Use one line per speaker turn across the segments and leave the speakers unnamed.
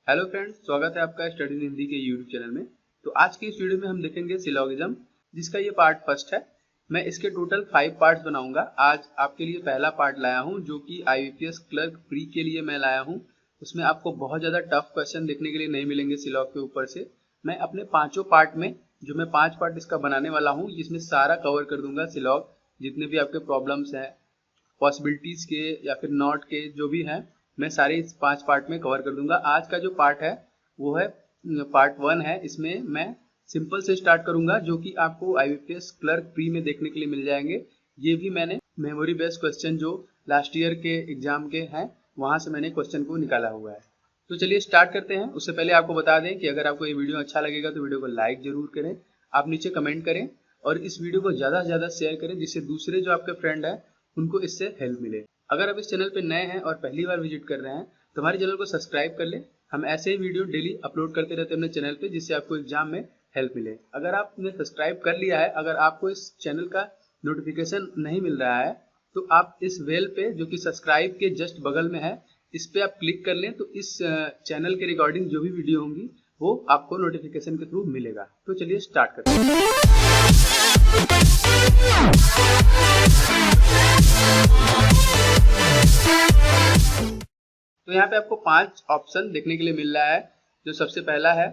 Hello friends, स्वागत है आपका स्टडी इन हिंदी के यूट्यूब चैनल में। तो आज की इस वीडियो में हम देखेंगे सिलोगिज्म, जिसका ये पार्ट फर्स्ट है। मैं इसके टोटल 5 पार्ट्स बनाऊंगा। आज आपके लिए पहला पार्ट लाया हूं, जो कि IBPS क्लर्क प्री के लिए मैं लाया हूं। उसमें आपको बहुत ज़्यादा टफ क्वेश्चन देखने के लिए नहीं मिलेंगे सिलॉग के ऊपर से। मैं अपने पाँचों पार्ट में, जो मैं 5 पार्ट इसका बनाने वाला हूँ, इसमें सारा कवर कर दूंगा सिलॉग, जितने भी आपके प्रॉब्लम्स हैं पॉसिबिलिटीज़ के या फिर नॉट के जो भी हैं, मैं सारे इस 5 पार्ट में कवर कर दूंगा। आज का जो पार्ट है वो है पार्ट 1 है। इसमें मैं सिंपल से स्टार्ट करूंगा, जो कि आपको IBPS क्लर्क प्री में देखने के लिए मिल जाएंगे। ये भी मैंने मेमोरी बेस्ड क्वेश्चन जो लास्ट ईयर के एग्जाम के हैं वहां से मैंने क्वेश्चन को निकाला हुआ है। तो चलिए स्टार्ट करते हैं। उससे पहले आपको बता दें कि अगर आपको ये वीडियो अच्छा लगेगा तो वीडियो को लाइक जरूर करें, आप नीचे कमेंट करें और इस वीडियो को ज़्यादा से ज़्यादा शेयर करें, जिससे दूसरे जो आपके फ्रेंड हैं उनको इससे हेल्प मिले। अगर आप इस चैनल पे नए हैं और पहली बार विजिट कर रहे हैं तो हमारे चैनल को सब्सक्राइब कर लें। हम ऐसे ही वीडियो डेली अपलोड करते रहते हैं अपने चैनल पे, जिससे आपको एग्जाम में हेल्प मिले। अगर आपने सब्सक्राइब कर लिया है, अगर आपको इस चैनल का नोटिफिकेशन नहीं मिल रहा है, तो आप इस बेल पे, जो कि सब्सक्राइब के जस्ट बगल में है, इस पे आप क्लिक कर लें। तो इस चैनल के रिगार्डिंग जो भी वीडियो होंगी वो आपको नोटिफिकेशन के थ्रू मिलेगा। तो चलिए स्टार्ट करते हैं। तो यहाँ पे आपको 5 ऑप्शन देखने के लिए मिल रहा है। जो सबसे पहला है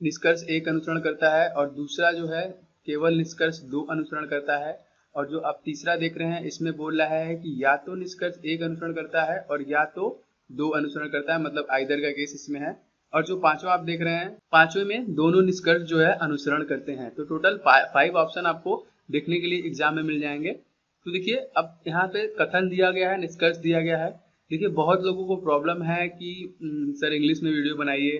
निष्कर्ष 1 अनुसरण करता है, और दूसरा जो है केवल निष्कर्ष 2 अनुसरण करता है, और जो आप तीसरा देख रहे हैं इसमें बोल रहा है कि या तो निष्कर्ष 1 अनुसरण करता है और या तो 2 अनुसरण करता है, मतलब आइदर का केस इसमें है। और जो पांचवा आप देख रहे हैं, पांचवे में दोनों निष्कर्ष जो है अनुसरण करते हैं। तो टोटल 5 ऑप्शन आपको देखने के लिए एग्जाम में मिल जाएंगे। तो देखिए, अब यहाँ पे कथन दिया गया है, निष्कर्ष दिया गया है। देखिए, बहुत लोगों को प्रॉब्लम है कि सर इंग्लिश में वीडियो बनाइए,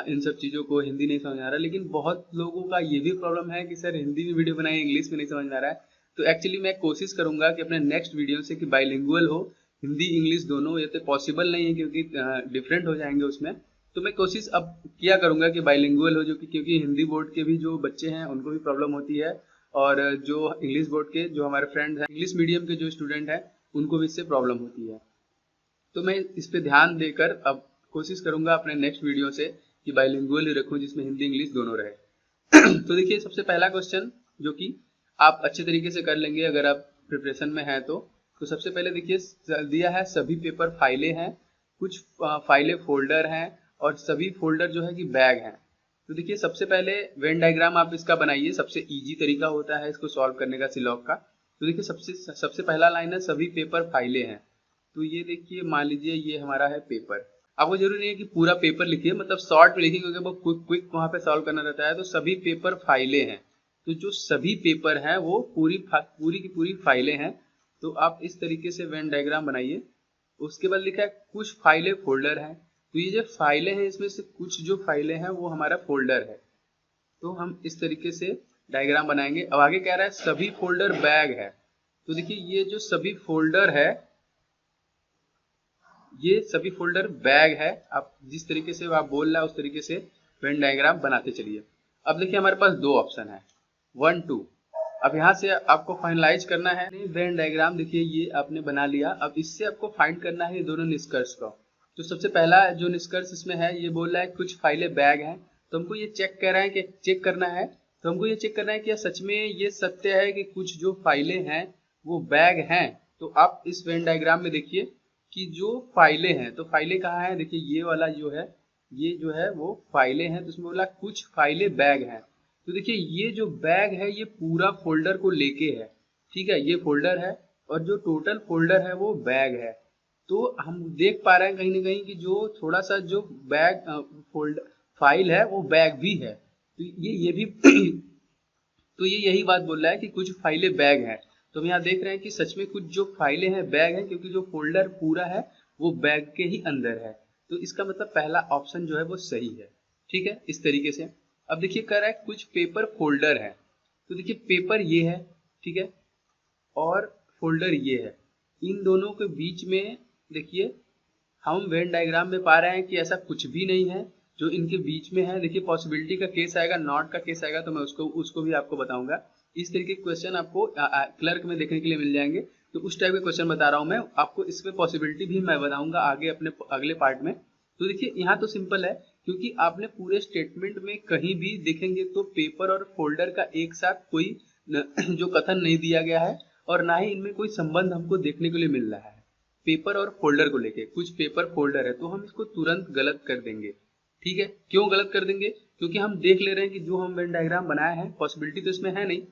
इन सब चीज़ों को हिंदी नहीं समझ आ रहा। लेकिन बहुत लोगों का ये भी प्रॉब्लम है कि सर हिंदी में वीडियो बनाइए, इंग्लिश में नहीं समझ में आ रहा है। तो एक्चुअली मैं कोशिश करूंगा कि अपने नेक्स्ट वीडियो से कि बाइलिंगुअल हो, हिंदी इंग्लिश दोनों। ये तो पॉसिबल नहीं है क्योंकि डिफरेंट हो जाएंगे उसमें। तो मैं कोशिश अब किया करूंगा कि बाइलिंगुअल हो, जो कि क्योंकि हिंदी बोर्ड के भी जो बच्चे हैं उनको भी प्रॉब्लम होती है, और जो इंग्लिश बोर्ड के जो हमारे फ्रेंड हैं, इंग्लिश मीडियम के जो स्टूडेंट हैं, उनको भी इससे प्रॉब्लम होती है। तो मैं इस पे ध्यान देकर अब कोशिश करूंगा अपने नेक्स्ट वीडियो से कि बाइलिंगुअल ही रखूं, जिसमें हिंदी इंग्लिश दोनों रहे। तो देखिए, सबसे पहला क्वेश्चन जो कि आप अच्छे तरीके से कर लेंगे अगर आप प्रिपरेशन में हैं तो सबसे पहले देखिए दिया है सभी पेपर फाइलें हैं, कुछ फाइलें फोल्डर हैं, और सभी फोल्डर जो है कि बैग हैं। तो देखिए, सबसे पहले वेन डायग्राम आप इसका बनाइए। सबसे इजी तरीका होता है इसको सॉल्व करने का सिलॉग का। तो देखिए, सबसे पहला लाइन है सभी पेपर फाइलें हैं। तो ये देखिए, मान लीजिए ये हमारा है पेपर। आपको जरूरी नहीं है कि पूरा पेपर लिखिए, मतलब शॉर्ट में लिखिए, क्योंकि वो क्विक वहां पे सॉल्व करना रहता है। तो सभी पेपर फाइलें हैं, तो जो सभी पेपर हैं वो पूरी की पूरी फाइलें हैं। तो आप इस तरीके से वेन डायग्राम बनाइए। उसके बाद लिखा है कुछ फाइलें फोल्डर हैं। तो ये जो फाइलें हैं, इसमें से कुछ जो फाइलें हैं वो हमारा फोल्डर है। तो हम इस तरीके से डायग्राम बनाएंगे। अब आगे कह रहा है सभी फोल्डर बैग है। तो देखिए, ये जो सभी फोल्डर है, ये सभी फोल्डर बैग है। आप जिस तरीके से आप बोल रहा है उस तरीके से वेन डायग्राम बनाते चलिए। अब देखिए, हमारे पास 2 ऑप्शन है, 1 2। अब यहाँ से आपको फाइनलाइज करना है वेन डायग्राम। देखिए, ये आपने बना लिया। अब इससे आपको फाइंड करना है दोनों निष्कर्ष को। तो सबसे पहला जो निष्कर्ष इसमें है, ये बोल रहा है कुछ फाइलें बैग हैं। तो हमको ये चेक कर रहा है कि चेक करना है। तो हमको ये चेक करना है कि सच में ये सत्य है कि कुछ जो फाइलें हैं वो बैग हैं। तो आप इस वेन डायग्राम में देखिए कि जो फाइलें हैं, तो फाइलें कहाँ हैं। देखिए, ये वाला जो है, ये जो है वो फाइलें हैं। तो उसमें बोला कुछ फाइलें बैग हैं। तो देखिए, ये जो बैग है ये पूरा फोल्डर को लेके है, ठीक है। ये फोल्डर है और जो टोटल फोल्डर है वो बैग है। तो हम देख पा रहे हैं कहीं ना कहीं कि जो थोड़ा सा जो बैग फोल्डर फाइल है वो बैग भी है। तो ये भी तो ये यही बात बोल रहा है कि कुछ फाइलें बैग हैं। तो हम यहाँ देख रहे हैं कि सच में कुछ जो फाइलें हैं बैग हैं, क्योंकि जो फोल्डर पूरा है वो बैग के ही अंदर है। तो इसका मतलब पहला ऑप्शन जो है वो सही है, ठीक है, इस तरीके से। अब देखिए, कह रहा है कुछ पेपर फोल्डर है। तो देखिए, पेपर ये है, ठीक है, और फोल्डर ये है। इन दोनों के बीच में देखिए, हम वेन डायग्राम में पा रहे हैं कि ऐसा कुछ भी नहीं है जो इनके बीच में है। देखिए, पॉसिबिलिटी का केस आएगा, नॉट का केस आएगा, तो मैं उसको भी आपको बताऊंगा। इस तरीके के क्वेश्चन आपको क्लर्क में देखने के लिए मिल जाएंगे। तो उस टाइप के क्वेश्चन बता रहा हूँ मैं आपको। इसमें पॉसिबिलिटी भी मैं बताऊंगा आगे अपने अगले पार्ट में। तो देखिए यहाँ तो सिंपल है, क्योंकि आपने पूरे स्टेटमेंट में कहीं भी देखेंगे तो पेपर और फोल्डर का एक साथ कोई जो कथन नहीं दिया गया है, और ना ही इनमें कोई संबंध हमको देखने के लिए मिल रहा है पेपर और फोल्डर को लेके। कुछ पेपर फोल्डर है तो हम इसको तुरंत गलत कर देंगे। ठीक है, क्यों गलत कर देंगे? क्योंकि हम देख ले रहे हैं कि जो हम वेन डायग्राम बनाए हैं पॉसिबिलिटी तो इसमें है नहीं।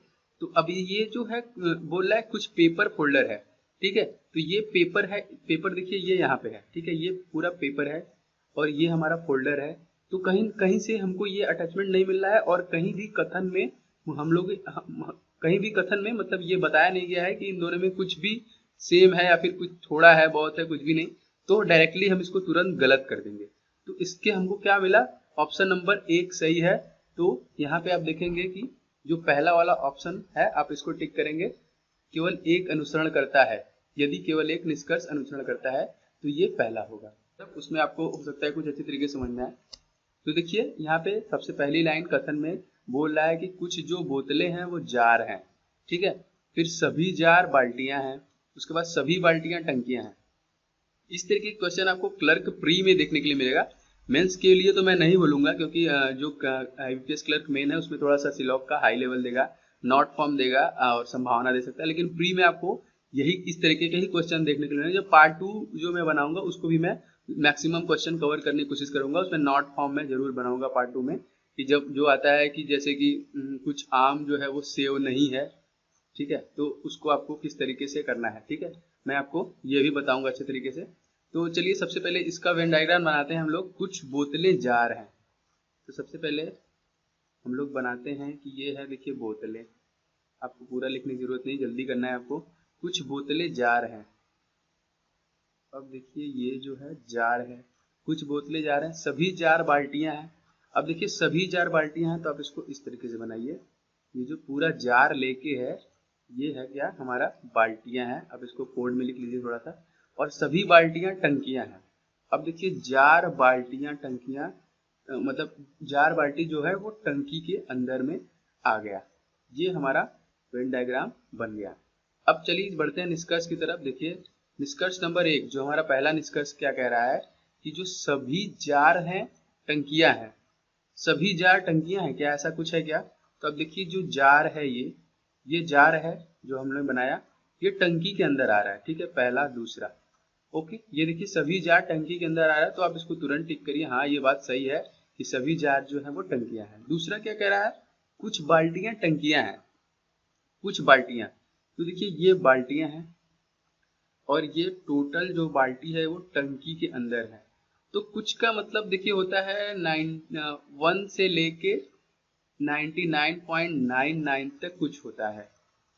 तो अभी ये जो है बोल रहा है कुछ पेपर फोल्डर है। ठीक है, तो ये पेपर है, पेपर देखिए ये यहाँ पे है। ठीक है, ये पूरा पेपर है और ये हमारा फोल्डर है। तो कहीं कहीं से हमको ये अटैचमेंट नहीं मिल रहा है, और कहीं भी कथन में कहीं भी कथन में मतलब ये बताया नहीं गया है कि इन दोनों में कुछ भी सेम है या फिर कुछ थोड़ा है, बहुत है, कुछ भी नहीं। तो डायरेक्टली हम इसको तुरंत गलत कर देंगे। तो इसके हमको क्या मिला? ऑप्शन नंबर 1 सही है। तो यहाँ पे आप देखेंगे कि जो पहला वाला ऑप्शन है आप इसको टिक करेंगे, केवल एक अनुसरण करता है। यदि केवल एक निष्कर्ष अनुसरण करता है तो ये पहला होगा। तब उसमें आपको हो सकता है कुछ अच्छी तरीके से समझ में आए। तो देखिए यहाँ पे सबसे पहली लाइन कथन में बोल रहा है कि कुछ जो बोतलें हैं वो जार हैं। ठीक है, फिर सभी जार बाल्टियां हैं, उसके बाद सभी बाल्टियां टंकियां हैं। इस तरह के क्वेश्चन आपको क्लर्क प्री में देखने के लिए मिलेगा। मेंस के लिए तो मैं नहीं बोलूंगा, क्योंकि जो आईपीएस क्लर्क मेन है उसमें थोड़ा सा सिलॉक का हाई लेवल देगा, नॉट फॉर्म देगा और संभावना दे सकता है। लेकिन प्री में आपको यही इस तरीके के ही क्वेश्चन देखने के लिए मिलेंगे। जब पार्ट 2 जो मैं बनाऊंगा उसको भी मैं मैक्सिमम क्वेश्चन कवर करने की कोशिश करूंगा, उसमें नॉट फॉर्म में जरूर बनाऊंगा पार्ट 2 में। कि जब जो आता है कि जैसे कि कुछ आम जो है वो सेव नहीं है, ठीक है, तो उसको आपको किस तरीके से करना है। ठीक है, मैं आपको ये भी बताऊंगा अच्छे तरीके से। तो चलिए सबसे पहले इसका वेन डायग्राम बनाते हैं हम लोग। कुछ बोतलें जार हैं, तो सबसे पहले हम लोग बनाते हैं कि ये है, देखिए बोतलें। आपको पूरा लिखने की जरूरत नहीं, जल्दी करना है आपको। कुछ बोतलें जार हैं। अब देखिए ये जो है जार है, कुछ बोतलें जार हैं, सभी जार बाल्टियां हैं। अब देखिए सभी जार बाल्टियां हैं तो आप इसको इस तरीके से बनाइए। ये जो पूरा जार लेके है ये है क्या? हमारा बाल्टियां हैं। अब इसको कोड में लिख लीजिए थोड़ा सा। और सभी बाल्टियां टंकियां हैं। अब देखिए जार बाल्टियां टंकियां, मतलब जार बाल्टी जो है वो टंकी के अंदर में आ गया। ये हमारा वेन डायग्राम बन गया। अब चलिए बढ़ते हैं निष्कर्ष की तरफ। देखिए निष्कर्ष नंबर 1, जो हमारा पहला निष्कर्ष क्या कह रहा है कि जो सभी जार हैं टंकियां हैं। सभी जार टंकियां हैं क्या? ऐसा कुछ है क्या? तो अब देखिए जो जार है ये जार है जो हमने बनाया, ये टंकी के अंदर आ रहा है। ठीक है, पहला दूसरा। ओके, ये देखिए सभी जार टंकी के अंदर आ रहा है, तो आप इसको तुरंत टिक करिए, हाँ ये बात सही है कि सभी जार जो है वो टंकियां हैं। दूसरा क्या कह रहा है? कुछ बाल्टियां टंकियां हैं। कुछ बाल्टियां, तो देखिए ये बाल्टियां हैं और ये टोटल जो बाल्टी है वो टंकी के अंदर है। तो कुछ का मतलब देखिए होता है 1 से लेके 99.99 तक कुछ होता है।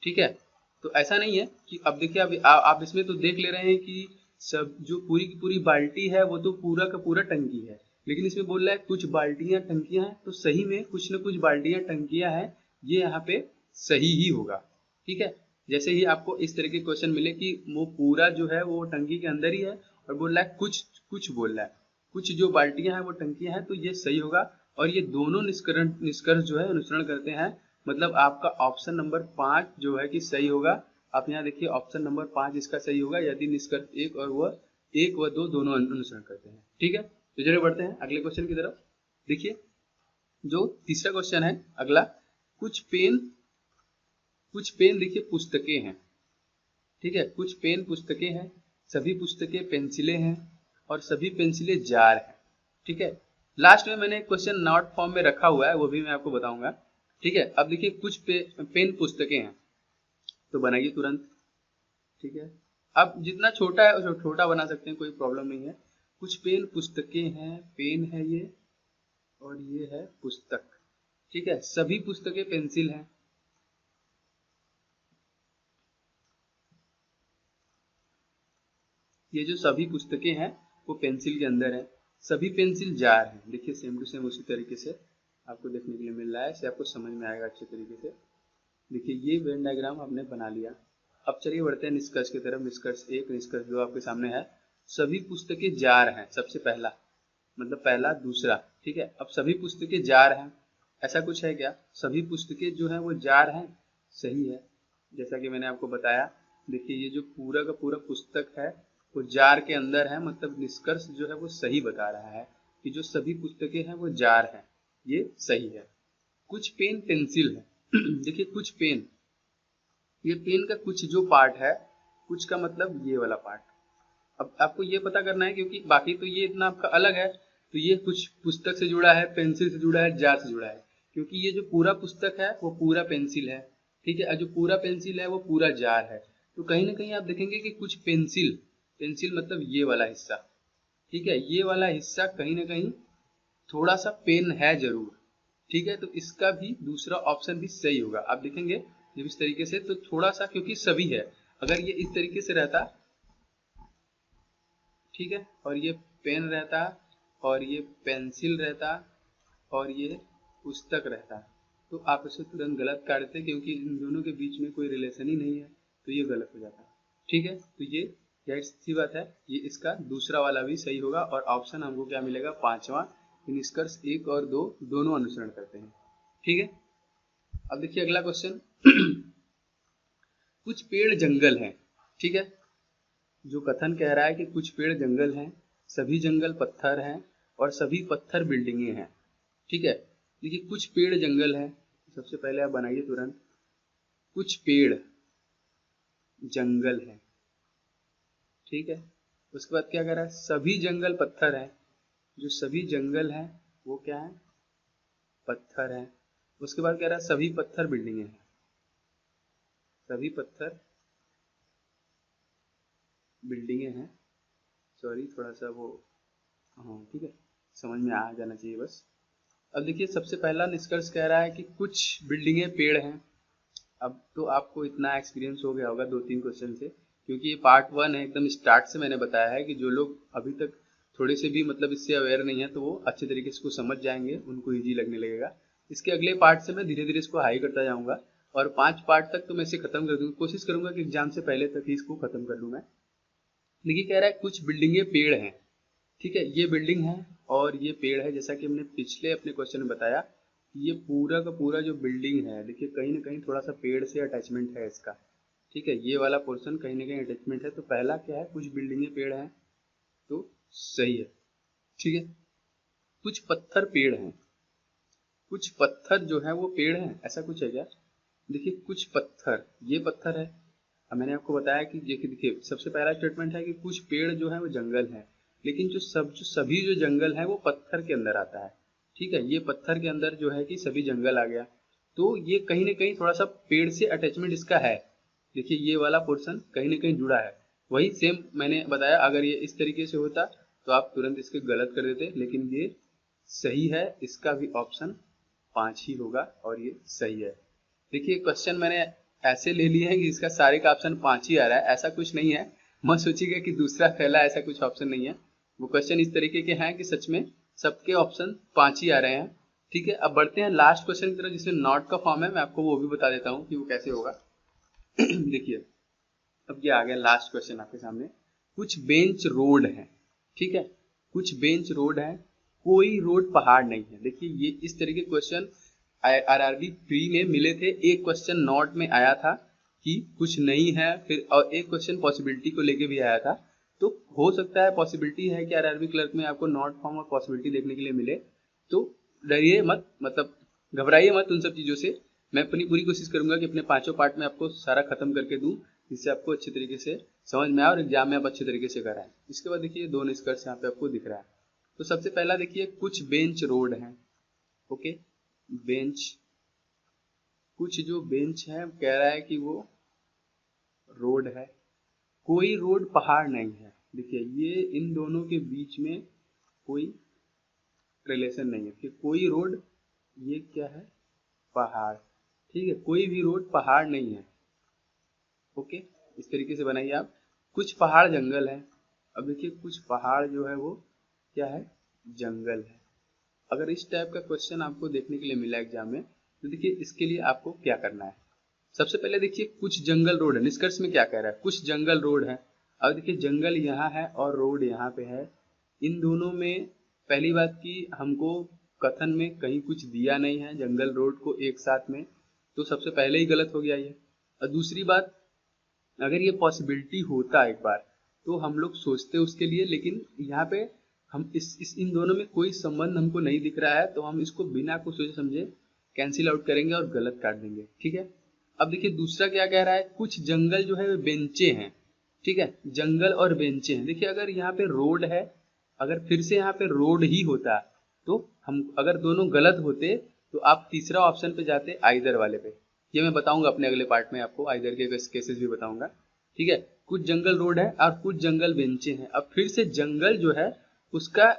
ठीक है, तो ऐसा नहीं है कि अब देखिए आप इसमें तो देख ले रहे हैं कि सब जो पूरी की पूरी बाल्टी है वो तो पूरा का पूरा टंकी है, लेकिन इसमें बोल रहा है कुछ बाल्टियां टंकियां हैं। तो सही में कुछ न कुछ बाल्टियां टंकियां हैं, ये यहाँ पे सही ही होगा। ठीक है, जैसे ही आपको इस तरह के क्वेश्चन मिले कि वो पूरा जो है वो टंकी के अंदर ही है और बोल रहा है कुछ कुछ बोल रहा है, कुछ जो बाल्टियां हैं वो टंकियां हैं, तो ये सही होगा। और ये दोनों निष्कर्ष जो है अनुसरण करते हैं, मतलब आपका ऑप्शन नंबर 5 जो है कि सही होगा। आप यहाँ देखिए ऑप्शन नंबर 5 इसका सही होगा, यदि निष्कर्ष 1 और वह 1 व 2 दोनों अनुसरण करते हैं। ठीक है, तो चलिए बढ़ते हैं अगले क्वेश्चन की तरफ। देखिए जो तीसरा क्वेश्चन है अगला, कुछ पेन देखिए पुस्तकें हैं। ठीक है, कुछ पेन पुस्तकें हैं, सभी पुस्तकें पेंसिलें हैं और सभी पेंसिलें जार हैं। ठीक है, लास्ट में मैंने क्वेश्चन नॉट फॉर्म में रखा हुआ है, वो भी मैं आपको बताऊंगा। ठीक है, अब देखिए कुछ पेन पुस्तकें हैं, तो बनाइए तुरंत। ठीक है, अब जितना छोटा है उसे छोटा बना सकते हैं, कोई प्रॉब्लम नहीं है। कुछ पेन पुस्तकें हैं, पेन है ये और ये है पुस्तक। ठीक है, सभी पुस्तकें पेंसिल हैं। ये जो सभी पुस्तकें हैं वो पेंसिल के अंदर है, सभी पेंसिल जार हैं। देखिए सेम टू सेम उसी तरीके से आपको देखने के लिए मिल रहा है, इससे आपको समझ में आएगा अच्छे तरीके से। देखिए ये वेन डायग्राम आपने बना लिया। अब चलिए बढ़ते हैं निष्कर्ष की तरफ। निष्कर्ष 1, निष्कर्ष 2 आपके सामने है। सभी पुस्तकें जार हैं, सबसे पहला मतलब पहला दूसरा। ठीक है, अब सभी पुस्तकें जार हैं, ऐसा कुछ है क्या? सभी पुस्तकें जो हैं वो जार हैं, सही है। जैसा कि मैंने आपको बताया, देखिए ये जो पूरा का पूरा पुस्तक है वो जार के अंदर है, मतलब निष्कर्ष जो है वो सही बता रहा है कि जो सभी पुस्तकें हैं वो जार हैं, ये सही है। कुछ पेन पेंसिल है। देखिए कुछ पेन, ये पेन का कुछ जो पार्ट है, कुछ का मतलब ये वाला पार्ट। अब आपको ये पता करना है, क्योंकि बाकी तो ये इतना आपका अलग है, तो ये कुछ पुस्तक से जुड़ा है, पेंसिल से जुड़ा है, जार से जुड़ा है, क्योंकि ये जो पूरा पुस्तक है वो पूरा पेंसिल है, ठीक है, और जो पूरा पेंसिल है वो पूरा जार है। तो कहीं ना कहीं आप देखेंगे कि कुछ पेंसिल, पेंसिल मतलब ये वाला हिस्सा, ठीक है, ये वाला हिस्सा कहीं ना कहीं थोड़ा सा पेन है जरूर, ठीक है, तो इसका भी दूसरा ऑप्शन भी सही होगा। आप देखेंगे जब इस तरीके से, तो थोड़ा सा, क्योंकि सभी है, अगर ये इस तरीके से रहता, ठीक है, और ये पेन रहता और ये पेंसिल रहता और ये पुस्तक रहता, तो आप इसे तुरंत गलत काटते, क्योंकि इन दोनों के बीच में कोई रिलेशन ही नहीं है, तो ये गलत हो जाता, ठीक है। तो ये जाहिर सी बात है, ये इसका दूसरा वाला भी सही होगा, और ऑप्शन हमको क्या मिलेगा, पांचवा, निष्कर्ष 1 और 2 दोनों अनुसरण करते हैं, ठीक है। अब देखिए अगला क्वेश्चन। कुछ पेड़ जंगल हैं, ठीक है, जो कथन कह रहा है कि कुछ पेड़ जंगल हैं, सभी जंगल पत्थर हैं और सभी पत्थर बिल्डिंगें हैं, ठीक है। देखिए कुछ पेड़ जंगल हैं, सबसे पहले आप बनाइए तुरंत, कुछ पेड़ जंगल है, ठीक है। उसके बाद क्या कह रहा है, सभी जंगल पत्थर हैं, जो सभी जंगल हैं वो क्या है, पत्थर हैं। उसके बाद कह रहा है सभी पत्थर बिल्डिंगें हैं, सभी पत्थर बिल्डिंगें हैं, सॉरी थोड़ा सा वो, हाँ ठीक है, समझ में आ जाना चाहिए बस। अब देखिए सबसे पहला निष्कर्ष कह रहा है कि कुछ बिल्डिंगें पेड़ हैं। अब तो आपको इतना एक्सपीरियंस हो गया होगा 2-3 क्वेश्चन से, क्योंकि ये पार्ट 1 है, एकदम स्टार्ट से मैंने बताया है कि जो लोग अभी तक थोड़े से भी मतलब इससे अवेयर नहीं है, तो वो अच्छे तरीके से इसको समझ जाएंगे, उनको ईजी लगने लगेगा। इसके अगले पार्ट से मैं धीरे धीरे इसको हाई करता जाऊंगा, और 5 पार्ट तक तो मैं इसे खत्म कर दूंगा, कोशिश करूंगा कि एग्जाम से पहले तक ही इसको खत्म कर लूँ मैं। देखिए कह रहा है कुछ बिल्डिंगें पेड़ हैं, ठीक है, ये बिल्डिंग है और ये पेड़ है, जैसा कि हमने पिछले अपने क्वेश्चन में बताया, ये पूरा का पूरा जो बिल्डिंग है, देखिए कहीं ना कहीं थोड़ा सा पेड़ से अटैचमेंट है इसका, ठीक है, ये वाला पोर्शन कहीं ना कहीं अटैचमेंट है। तो पहला क्या है, कुछ बिल्डिंगें पेड़ हैं, तो सही है, ठीक है। कुछ पत्थर पेड़ हैं, कुछ पत्थर जो है वो पेड़ हैं, ऐसा कुछ है क्या। देखिए कुछ पत्थर, ये पत्थर है। अब मैंने आपको बताया कि देखिए सबसे पहला स्टेटमेंट है कि कुछ पेड़ जो है वो जंगल है, लेकिन जो सभी जो जंगल है वो पत्थर के अंदर आता है, ठीक है, ये पत्थर के अंदर जो है कि सभी जंगल आ गया, तो ये कहीं ना कहीं थोड़ा सा पेड़ से अटैचमेंट इसका है। देखिए ये वाला पोर्शन कहीं ना कहीं जुड़ा है, वही सेम मैंने बताया, अगर ये इस तरीके से होता तो आप तुरंत इसके गलत कर देते, लेकिन ये सही है, इसका भी ऑप्शन 5 ही होगा और ये सही है। देखिए क्वेश्चन मैंने ऐसे ले लिए हैं कि इसका सारे का ऑप्शन 5 ही आ रहा है, ऐसा कुछ नहीं है, मत सोचिएगा कि दूसरा पहला, ऐसा कुछ ऑप्शन नहीं है। वो क्वेश्चन इस तरीके के हैं कि सच में सबके ऑप्शन 5 ही आ रहे हैं, ठीक है। अब बढ़ते हैं लास्ट क्वेश्चन की तरफ, जिसमें नॉट का फॉर्म है, मैं आपको वो भी बता देता हूँ कि वो कैसे होगा। देखिए अब ये आ गया लास्ट क्वेश्चन आपके सामने। कुछ बेंच रोड है, ठीक है, कुछ बेंच रोड है, कोई रोड पहाड़ नहीं है। देखिए ये इस तरीके क्वेश्चन आरआरबी प्री में मिले थे, एक क्वेश्चन नॉट में आया था कि कुछ नहीं है, फिर और एक क्वेश्चन पॉसिबिलिटी को लेके भी आया था। तो हो सकता है, पॉसिबिलिटी है कि आरआरबी क्लर्क में आपको नॉट फॉर्म और पॉसिबिलिटी देखने के लिए मिले, तो डरिए मत, मतलब घबराइए मत उन सब चीज़ों से। मैं अपनी पूरी कोशिश करूंगा कि अपने 5 पार्ट में आपको सारा खत्म करके दूं, जिससे आपको अच्छे तरीके से समझ में आए और एग्जाम में आप अच्छे तरीके से कराएं। इसके बाद देखिए 2 निष्कर्ष यहाँ पे आपको दिख रहा है। तो सबसे पहला देखिए कुछ बेंच रोड है, ओके, बेंच, कुछ जो बेंच है कह रहा है कि वो रोड है, कोई रोड पहाड़ नहीं है। देखिए ये इन दोनों के बीच में कोई रिलेशन नहीं है कि कोई रोड, ये क्या है, पहाड़, ठीक है, कोई भी रोड पहाड़ नहीं है, ओके, इस तरीके से बनाइए आप। कुछ पहाड़ जंगल है, अब देखिए कुछ पहाड़ जो है वो क्या है, जंगल है। अगर इस टाइप का क्वेश्चन आपको देखने के लिए मिला एग्जाम में, तो देखिए इसके लिए आपको क्या करना है। सबसे पहले देखिए कुछ जंगल रोड है, निष्कर्ष में क्या कह रहा है, कुछ जंगल रोड है। अब देखिए जंगल यहाँ है और रोड यहाँ पे है, इन दोनों में पहली बात की हमको कथन में कहीं कुछ दिया नहीं है जंगल रोड को एक साथ में, तो सबसे पहले ही गलत हो गया ये। और दूसरी बात, अगर ये पॉसिबिलिटी होता एक बार, तो हम लोग सोचते उसके लिए, लेकिन यहाँ पे हम इन दोनों में कोई संबंध हमको नहीं दिख रहा है, तो हम इसको बिना कुछ सोचे समझे कैंसिल आउट करेंगे और गलत काट देंगे। ठीक है, अब देखिए दूसरा क्या कह रहा है, कुछ जंगल जो है वे बेंचे हैं। ठीक है, जंगल और बेंचे हैं। देखिए अगर यहाँ पे रोड है, अगर फिर से यहाँ पे रोड ही होता तो हम, अगर दोनों गलत होते तो आप तीसरा ऑप्शन पे जाते आइदर वाले पे। ये मैं बताऊंगा अपने अगले पार्ट में, आपको आइदर के केसेस भी बताऊंगा। ठीक है, कुछ जंगल रोड है और कुछ जंगल बेंचे हैं। अब फिर से जंगल जो है उसका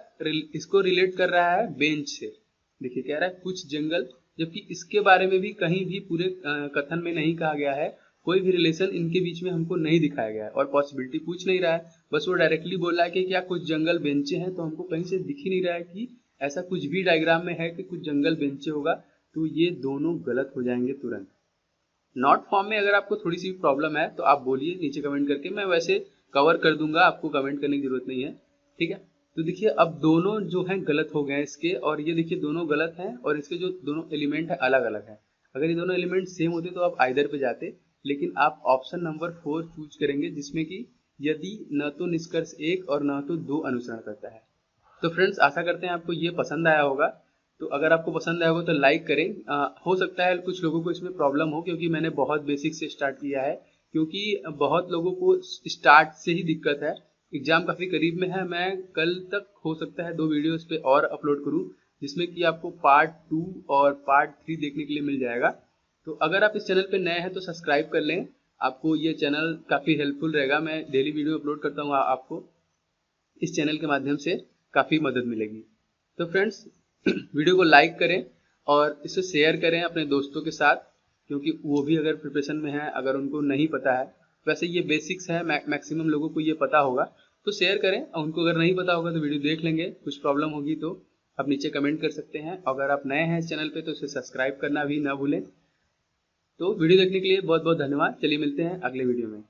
इसको रिलेट कर रहा है बेंच से। देखिए कह रहा है कुछ जंगल, जबकि इसके बारे में भी कहीं भी पूरे कथन में नहीं कहा गया है, कोई भी रिलेशन इनके बीच में हमको नहीं दिखाया गया है और पॉसिबिलिटी पूछ नहीं रहा है। बस वो डायरेक्टली बोल रहा है कि क्या कुछ जंगल बेंचे हैं, तो हमको कहीं से दिख ही नहीं रहा है कि ऐसा कुछ भी डायग्राम में है कि कुछ जंगल बेंचे होगा। तो ये दोनों गलत हो जाएंगे तुरंत। नॉट फॉर्म में अगर आपको थोड़ी सी प्रॉब्लम है तो आप बोलिए नीचे कमेंट करके, मैं वैसे कवर कर दूंगा, आपको कमेंट करने की जरूरत नहीं है। ठीक है, तो देखिए अब दोनों जो हैं गलत हो गए हैं इसके, और ये देखिए दोनों गलत हैं और इसके जो दोनों एलिमेंट है अलग अलग है। अगर ये दोनों एलिमेंट सेम होते तो आप आइदर पे जाते, लेकिन आप ऑप्शन नंबर 4 चूज करेंगे, जिसमें कि यदि न तो निष्कर्ष 1 और न तो 2 अनुसरण करता है। तो फ्रेंड्स आशा करते हैं आपको ये पसंद आया होगा। तो अगर आपको पसंद आया होगा तो लाइक करें। हो सकता है कुछ लोगों को इसमें प्रॉब्लम हो, क्योंकि मैंने बहुत बेसिक से स्टार्ट किया है, क्योंकि बहुत लोगों को स्टार्ट से ही दिक्कत है। एग्जाम काफ़ी करीब में है, मैं कल तक हो सकता है 2 वीडियो इस पे और अपलोड करूं, जिसमें कि आपको पार्ट 2 और पार्ट 3 देखने के लिए मिल जाएगा। तो अगर आप इस चैनल पे नए हैं तो सब्सक्राइब कर लें, आपको ये चैनल काफ़ी हेल्पफुल रहेगा। मैं डेली वीडियो अपलोड करता हूँ, आपको इस चैनल के माध्यम से काफ़ी मदद मिलेगी। तो फ्रेंड्स वीडियो को लाइक करें और इसे शेयर करें अपने दोस्तों के साथ, क्योंकि वो भी अगर प्रिपरेशन में है, अगर उनको नहीं पता है, वैसे ये बेसिक्स है, मैक्सिमम लोगों को ये पता होगा, तो शेयर करें। और उनको अगर नहीं पता होगा तो वीडियो देख लेंगे, कुछ प्रॉब्लम होगी तो आप नीचे कमेंट कर सकते हैं। अगर आप नए हैं इस चैनल पे तो इसे सब्सक्राइब करना भी ना भूलें। तो वीडियो देखने के लिए बहुत बहुत धन्यवाद। चलिए मिलते हैं अगले वीडियो में।